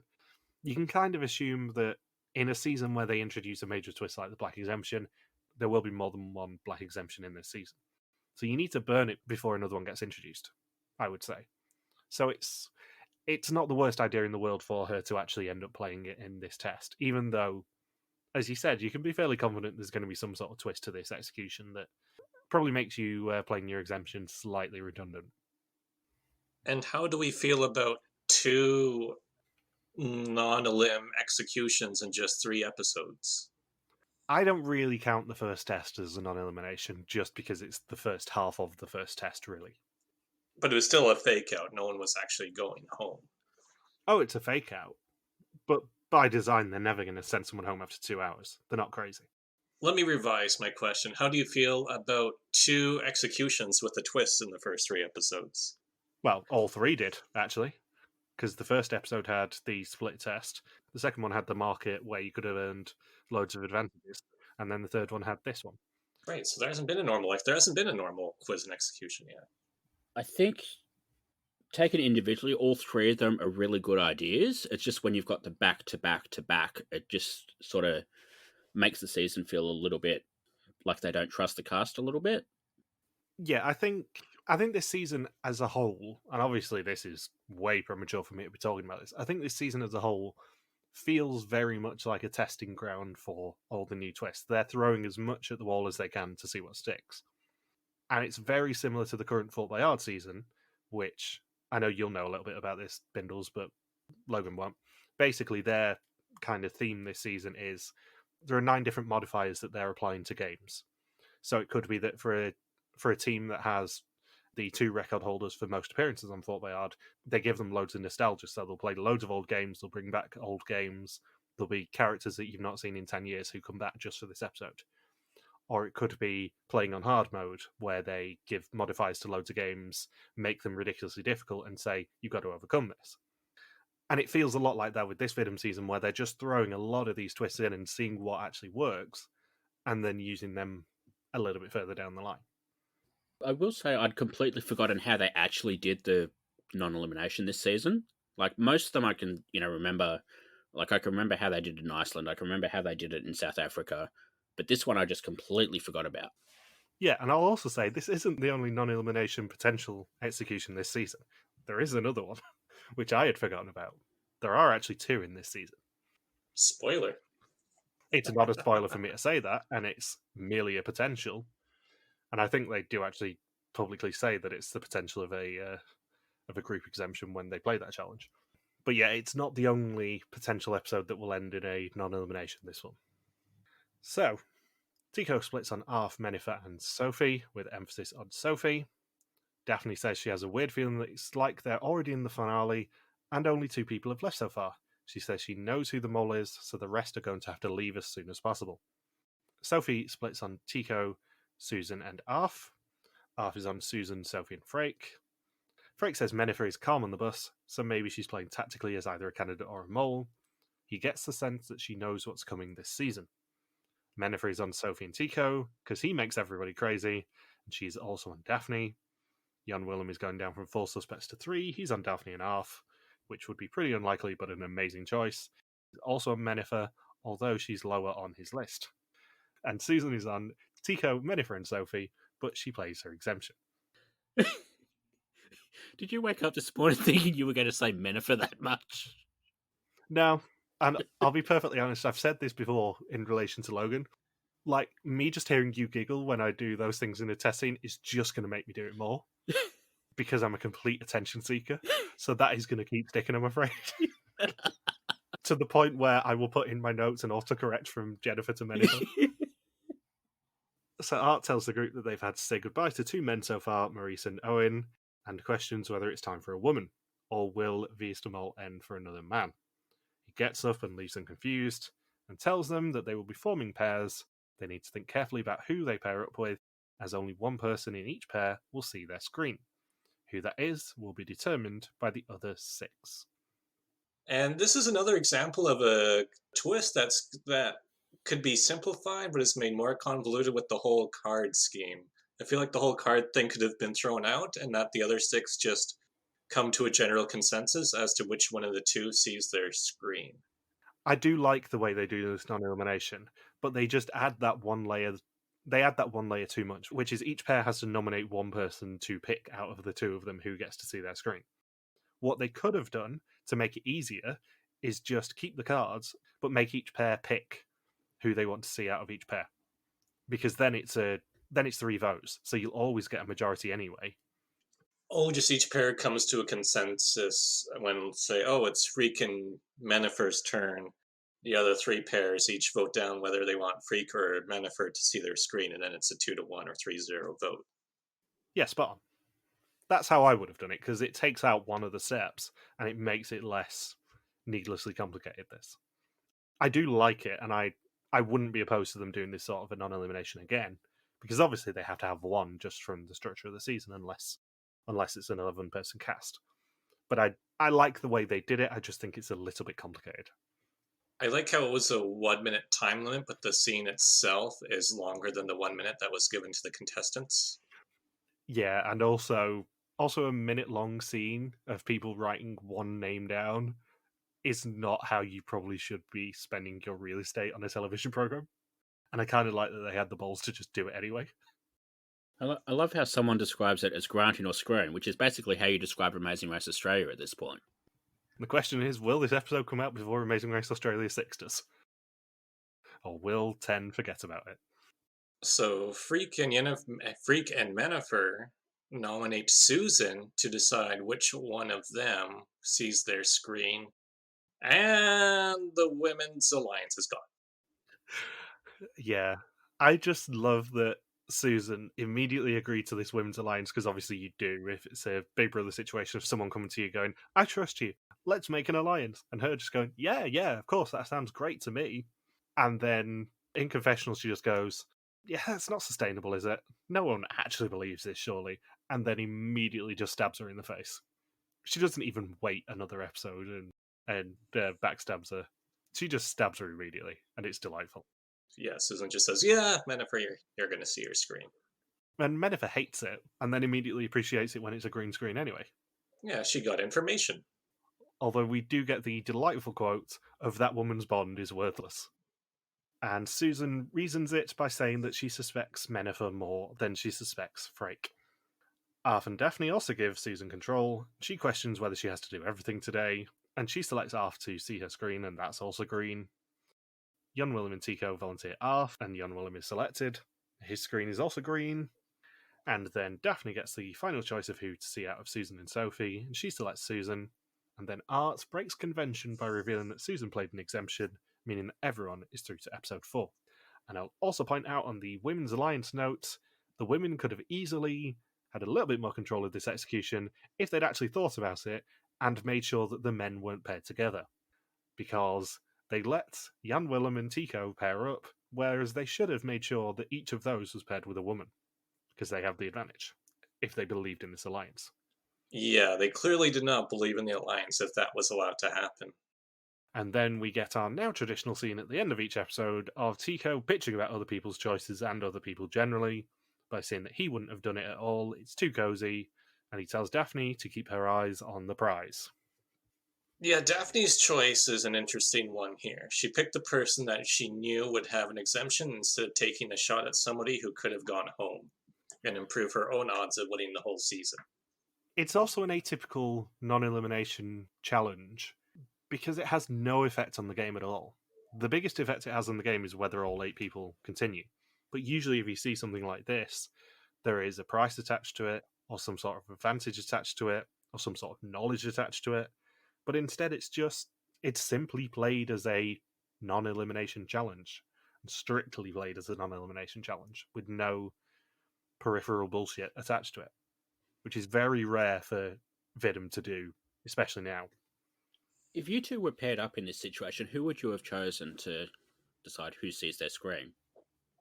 Speaker 1: you can kind of assume that in a season where they introduce a major twist like the black exemption, there will be more than one black exemption in this season. So you need to burn it before another one gets introduced, I would say. So it's not the worst idea in the world for her to actually end up playing it in this test, even though, as you said, you can be fairly confident there's going to be some sort of twist to this execution that probably makes you playing your exemption slightly redundant.
Speaker 2: And how do we feel about 2 non-elim executions in just 3 episodes?
Speaker 1: I don't really count the first test as a non-elimination just because it's the first half of the first test, really.
Speaker 2: But it was still a fake-out. No one was actually going home.
Speaker 1: Oh, it's a fake out. But by design, they're never going to send someone home after 2 hours. They're not crazy.
Speaker 2: Let me revise my question. How do you feel about 2 executions with a twist in the first 3 episodes?
Speaker 1: Well, all 3 did, actually. Because the first episode had the split test. The second one had the market where you could have earned loads of advantages. And then the third one had this one.
Speaker 2: Right, so there hasn't been a normal quiz and execution yet.
Speaker 3: I think, taken individually, all 3 of them are really good ideas. It's just when you've got the back-to-back-to-back, it just sort of makes the season feel a little bit like they don't trust the cast a little bit.
Speaker 1: Yeah, I think this season as a whole, and obviously this is way premature for me to be talking about this, I think this season as a whole feels very much like a testing ground for all the new twists. They're throwing as much at the wall as they can to see what sticks. And it's very similar to the current Fort Boyard season, which I know you'll know a little bit about this, Bindles, but Logan won't. Basically, their kind of theme this season is there are 9 different modifiers that they're applying to games. So it could be that for a team that has the 2 record holders for most appearances on Fort Boyard, they give them loads of nostalgia. So they'll play loads of old games, they'll bring back old games, there'll be characters that you've not seen in 10 years who come back just for this episode. Or it could be playing on hard mode, where they give modifiers to loads of games, make them ridiculously difficult, and say, you've got to overcome this. And it feels a lot like that with this Vidum season, where they're just throwing a lot of these twists in and seeing what actually works, and then using them a little bit further down the line.
Speaker 3: I will say I'd completely forgotten how they actually did the non-elimination this season. Like, most of them I can, remember. Like, I can remember how they did it in Iceland. I can remember how they did it in South Africa. But this one I just completely forgot about.
Speaker 1: Yeah, and I'll also say this isn't the only non-elimination potential execution this season. There is another one, which I had forgotten about. There are actually 2 in this season.
Speaker 2: Spoiler.
Speaker 1: It's not a spoiler for me to say that, and it's merely a potential. And I think they do actually publicly say that it's the potential of a group exemption when they play that challenge. But yeah, it's not the only potential episode that will end in a non-elimination, this one. So, Tygo splits on Arf, Menifer, and Sophie, with emphasis on Sophie. Daphne says she has a weird feeling that it's like they're already in the finale, and only 2 people have left so far. She says she knows who the mole is, so the rest are going to have to leave as soon as possible. Sophie splits on Tygo, Susan, and Arf. Arf is on Susan, Sophie, and Frake. Frake says Menifer is calm on the bus, so maybe she's playing tactically as either a candidate or a mole. He gets the sense that she knows what's coming this season. Menifer is on Sophie and Tygo, because he makes everybody crazy, and she's also on Daphne. Jan-Willem is going down from 4 suspects to 3. He's on Daphne and Arf, which would be pretty unlikely, but an amazing choice. He's also on Menifer, although she's lower on his list. And Susan is on Tygo, Menifer, and Sophie, but she plays her exemption.
Speaker 3: Did you wake up this morning thinking you were going to say Menifer that much?
Speaker 1: No, and I'll be perfectly honest, I've said this before in relation to Logan. Like, me just hearing you giggle when I do those things in a test scene is just going to make me do it more. Because I'm a complete attention seeker. So that is going to keep sticking, I'm afraid. To the point where I will put in my notes an autocorrect from Jennifer to Menifer. So Art tells the group that they've had to say goodbye to 2 men so far, Maurice and Owen, and questions whether it's time for a woman, or will Viestemol end for another man. He gets up and leaves them confused, and tells them that they will be forming pairs. They need to think carefully about who they pair up with, as only 1 person in each pair will see their screen. Who that is will be determined by the other 6.
Speaker 2: And this is another example of a twist that could be simplified, but is made more convoluted with the whole card scheme. I feel like the whole card thing could have been thrown out, and that the other 6 just come to a general consensus as to which one of the 2 sees their screen.
Speaker 1: I do like the way they do this non-elimination, but they just add that 1 layer. They add that 1 layer too much, which is each pair has to nominate 1 person to pick out of the 2 of them who gets to see their screen. What they could have done to make it easier is just keep the cards, but make each pair pick who they want to see out of each pair. Because then it's 3 votes, so you'll always get a majority anyway.
Speaker 2: Oh, just each pair comes to a consensus when, say, oh, it's Freak and Menifer's turn. The other 3 pairs each vote down whether they want Freak or Menifer to see their screen, and then it's a 2-1 or 3-0 vote.
Speaker 1: Yeah, spot on. That's how I would have done it, because it takes out one of the steps, and it makes it less needlessly complicated, this. I do like it, and I wouldn't be opposed to them doing this sort of a non-elimination again, because obviously they have to have 1 just from the structure of the season, unless it's an 11-person cast. But I like the way they did it, I just think it's a little bit complicated.
Speaker 2: I like how it was a 1-minute time limit, but the scene itself is longer than the 1 minute that was given to the contestants.
Speaker 1: Yeah, and also a minute-long scene of people writing 1 name down is not how you probably should be spending your real estate on a television program. And I kind of like that they had the balls to just do it anyway.
Speaker 3: I love how someone describes it as granting or screwing, which is basically how you describe Amazing Race Australia at this point.
Speaker 1: The question is, will this episode come out before Amazing Race Australia 6 does? Or will 10 forget about it?
Speaker 2: So Freak and Menifer nominate Susan to decide which one of them sees their screen, and the Women's Alliance is gone.
Speaker 1: Yeah, I just love that Susan immediately agreed to this Women's Alliance, because obviously you do if it's a Big Brother situation of someone coming to you going, I trust you, let's make an alliance. And her just going, yeah, of course, that sounds great to me. And then in confessional, she just goes, yeah, that's not sustainable, is it? No one actually believes this, surely. And then immediately just stabs her in the face. She doesn't even wait another episode and backstabs her. She just stabs her immediately, and it's delightful.
Speaker 2: Yeah, Susan just says, yeah, Menifer, you're going to see your screen.
Speaker 1: And Menifer hates it, and then immediately appreciates it when it's a green screen anyway.
Speaker 2: Yeah, she got information.
Speaker 1: Although we do get the delightful quote of that woman's bond is worthless. And Susan reasons it by saying that she suspects Menifer more than she suspects Frake. Arf and Daphne also give Susan control. She questions whether she has to do everything today. And she selects Arf to see her screen, and that's also green. Jan-Willem and Tygo volunteer Arf, and Jan-Willem is selected. His screen is also green. And then Daphne gets the final choice of who to see out of Susan and Sophie, and she selects Susan. And then Art breaks convention by revealing that Susan played an exemption, meaning that everyone is through to episode 4. And I'll also point out on the Women's Alliance note, the women could have easily had a little bit more control of this execution if they'd actually thought about it and made sure that the men weren't paired together. Because they let Jan-Willem and Tygo pair up, whereas they should have made sure that each of those was paired with a woman, because they have the advantage, if they believed in this alliance.
Speaker 2: Yeah, they clearly did not believe in the alliance if that was allowed to happen.
Speaker 1: And then we get our now traditional scene at the end of each episode of Tygo bitching about other people's choices and other people generally, by saying that he wouldn't have done it at all, it's too cozy, and he tells Daphne to keep her eyes on the prize.
Speaker 2: Yeah, Daphne's choice is an interesting one here. She picked the person that she knew would have an exemption instead of taking a shot at somebody who could have gone home and improve her own odds of winning the whole season.
Speaker 1: It's also an atypical non-elimination challenge, because it has no effect on the game at all. The biggest effect it has on the game is whether all 8 people continue. But usually if you see something like this, there is a price attached to it, or some sort of advantage attached to it, or some sort of knowledge attached to it. But instead it's simply played as a non-elimination challenge. And strictly played as a non-elimination challenge, with no peripheral bullshit attached to it. Which is very rare for Vidum to do, especially now.
Speaker 3: If you two were paired up in this situation, who would you have chosen to decide who sees their screen?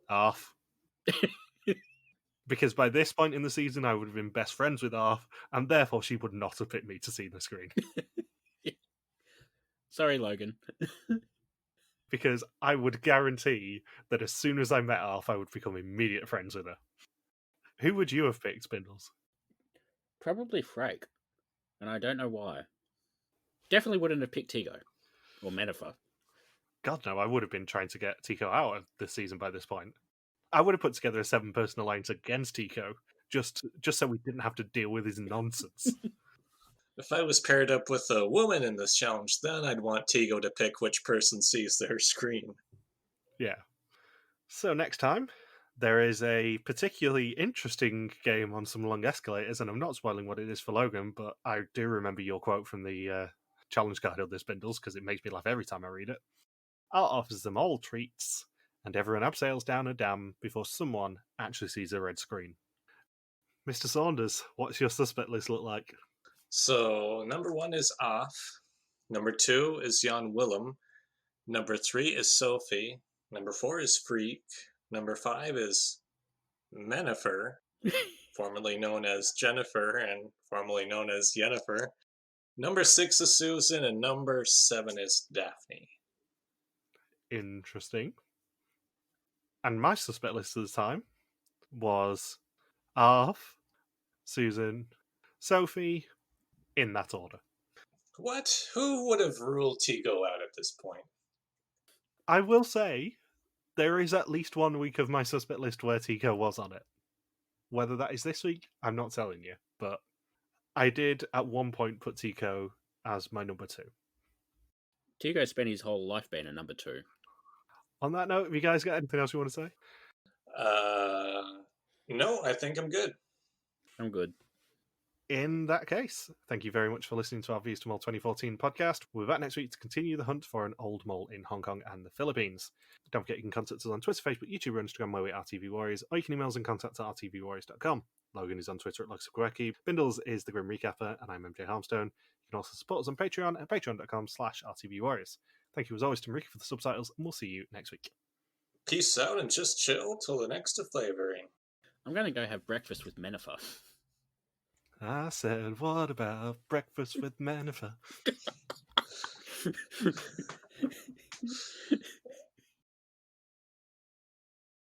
Speaker 1: Arf. Because by this point in the season, I would have been best friends with Arf, and therefore she would not have picked me to see the screen.
Speaker 3: Sorry, Logan.
Speaker 1: Because I would guarantee that as soon as I met Arf, I would become immediate friends with her. Who would you have picked, Bindles?
Speaker 3: Probably Frake, and I don't know why. Definitely wouldn't have picked Tygo or Menifer.
Speaker 1: God, no, I would have been trying to get Tygo out of this season by this point. I would have put together a 7-person alliance against Tygo, just so we didn't have to deal with his nonsense.
Speaker 2: If I was paired up with a woman in this challenge, then I'd want Tygo to pick which person sees their screen.
Speaker 1: Yeah. So next time, there is a particularly interesting game on some long escalators, and I'm not spoiling what it is for Logan, but I do remember your quote from the challenge guide of this, Bindles, because it makes me laugh every time I read it. Art offers them all treats, and everyone abseils down a dam before someone actually sees a red screen. Mr. Saunders, what's your suspect list look like?
Speaker 2: So, number 1 is Off. Number 2 is Jan-Willem. Number 3 is Sophie. Number 4 is Freak. Number 5 is Menifer, formerly known as Jennifer and formerly known as Yennefer. Number 6 is Susan, and number 7 is Daphne.
Speaker 1: Interesting. And my suspect list at the time was Arf, Susan, Sophie, in that order.
Speaker 2: What? Who would have ruled Tygo out at this point?
Speaker 1: I will say, there is at least 1 week of my suspect list where Tygo was on it. Whether that is this week, I'm not telling you, but I did at one point put Tygo as my number 2.
Speaker 3: Tygo spent his whole life being a number 2.
Speaker 1: On that note, have you guys got anything else you want to say?
Speaker 2: No, I think I'm good.
Speaker 3: I'm good.
Speaker 1: In that case, thank you very much for listening to our Views to Mole 2014 podcast. We'll be back next week to continue the hunt for an old mole in Hong Kong and the Philippines. Don't forget you can contact us on Twitter, Facebook, YouTube, or Instagram where we are RTV Warriors, or you can email us and contact at rtvwarriors.com. Logan is on Twitter at Luxaquirky, Bindles is the Grim Recapper, and I'm MJ Harmstone. You can also support us on Patreon at patreon.com/rtvwarriors. Thank you as always to Marika for the subtitles, and we'll see you next week.
Speaker 2: Peace out and just chill till the next flavoring.
Speaker 3: I'm going to go have breakfast with Menifer.
Speaker 1: I said, what about breakfast with Menifer?